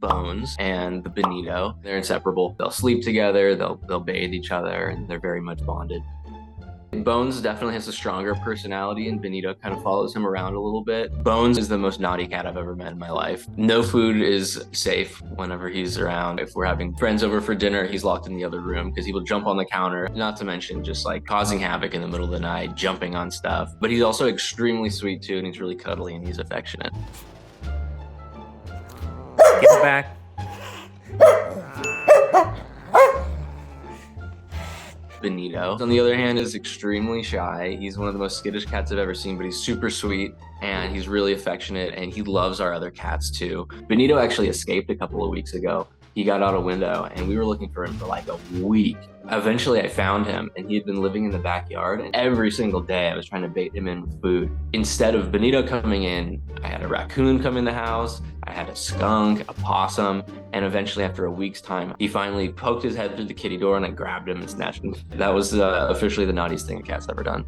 Bones and the Benito. They're inseparable. They'll sleep together, they'll bathe each other, and they're very much bonded. Bones definitely has a stronger personality, and Benito kind of follows him around a little bit. Bones is the most naughty cat I've ever met in my life. No food is safe whenever he's around. If we're having friends over for dinner, he's locked in the other room because he will jump on the counter, not to mention just like causing havoc in the middle of the night, jumping on stuff. But he's also extremely sweet too, and he's really cuddly and he's affectionate. Get back. Benito, on the other hand, is extremely shy. He's one of the most skittish cats I've ever seen, but he's super sweet and he's really affectionate and he loves our other cats too. Benito actually escaped a couple of weeks ago. He got out a window and we were looking for him for like a week. Eventually I found him and he had been living in the backyard, and every single day I was trying to bait him in with food. Instead of Benito coming in, I had a raccoon come in the house, I had a skunk, a possum, and eventually after a week's time, he finally poked his head through the kitty door and I grabbed him and snatched him. That was officially the naughtiest thing a cat's ever done.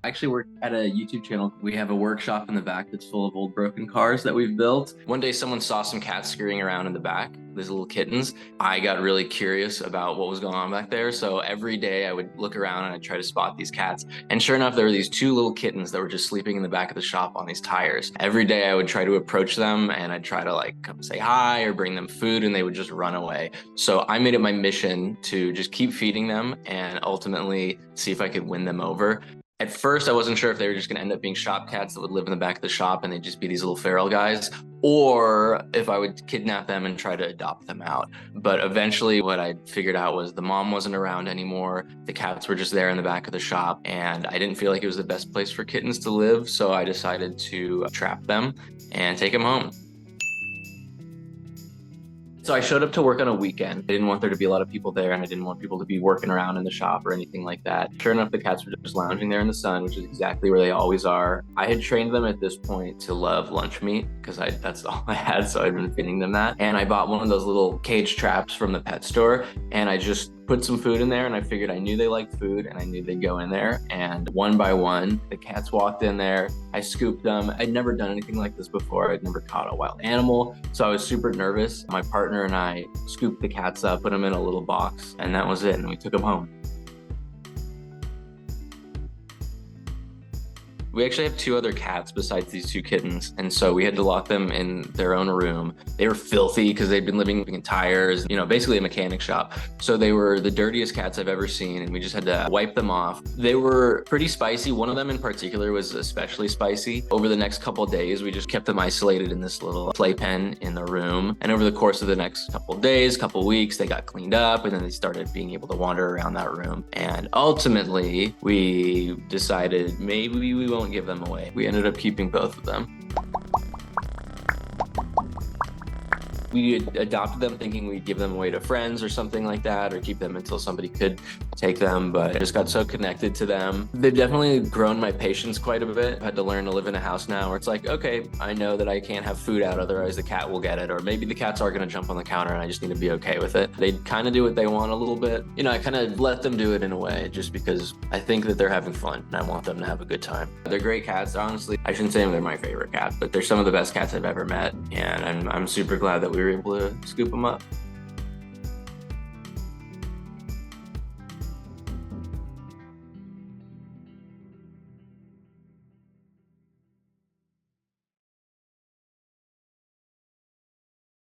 I actually work at a YouTube channel. We have a workshop in the back that's full of old broken cars that we've built. One day someone saw some cats scurrying around in the back, these little kittens. I got really curious about what was going on back there. So every day I would look around and I'd try to spot these cats. And sure enough, there were these two little kittens that were just sleeping in the back of the shop on these tires. Every day I would try to approach them and I'd try to like come say hi or bring them food, and they would just run away. So I made it my mission to just keep feeding them and ultimately see if I could win them over. At first, I wasn't sure if they were just gonna end up being shop cats that would live in the back of the shop and they'd just be these little feral guys, or if I would kidnap them and try to adopt them out. But eventually what I figured out was the mom wasn't around anymore. The cats were just there in the back of the shop, and I didn't feel like it was the best place for kittens to live. So I decided to trap them and take them home. So I showed up to work on a weekend. I didn't want there to be a lot of people there, and I didn't want people to be working around in the shop or anything like that. Sure enough, the cats were just lounging there in the sun, which is exactly where they always are. I had trained them at this point to love lunch meat because that's all I had, so I'd been feeding them that. And I bought one of those little cage traps from the pet store, and I just put some food in there, and I figured I knew they liked food and I knew they'd go in there. And one by one, the cats walked in there. I scooped them. I'd never done anything like this before. I'd never caught a wild animal, so I was super nervous. My partner and I scooped the cats up, put them in a little box, and that was it, and we took them home. We actually have two other cats besides these two kittens, and so we had to lock them in their own room. They were filthy because they'd been living in tires, basically a mechanic shop. So they were the dirtiest cats I've ever seen, and we just had to wipe them off. They were pretty spicy. One of them in particular was especially spicy. Over the next couple of days, we just kept them isolated in this little playpen in the room. And over the course of the next couple of days, couple of weeks, they got cleaned up, and then they started being able to wander around that room. And ultimately, we decided maybe we won't give them away. We ended up keeping both of them. We adopted them thinking we'd give them away to friends or something like that, or keep them until somebody could take them, but I just got so connected to them. They've definitely grown my patience quite a bit. I had to learn to live in a house now where it's like, okay, I know that I can't have food out, otherwise the cat will get it, or maybe the cats are gonna jump on the counter and I just need to be okay with it. They kind of do what they want a little bit. I kind of let them do it in a way, just because I think that they're having fun and I want them to have a good time. They're great cats. Honestly, I shouldn't say they're my favorite cat, but they're some of the best cats I've ever met, and I'm super glad that we were able to scoop them up.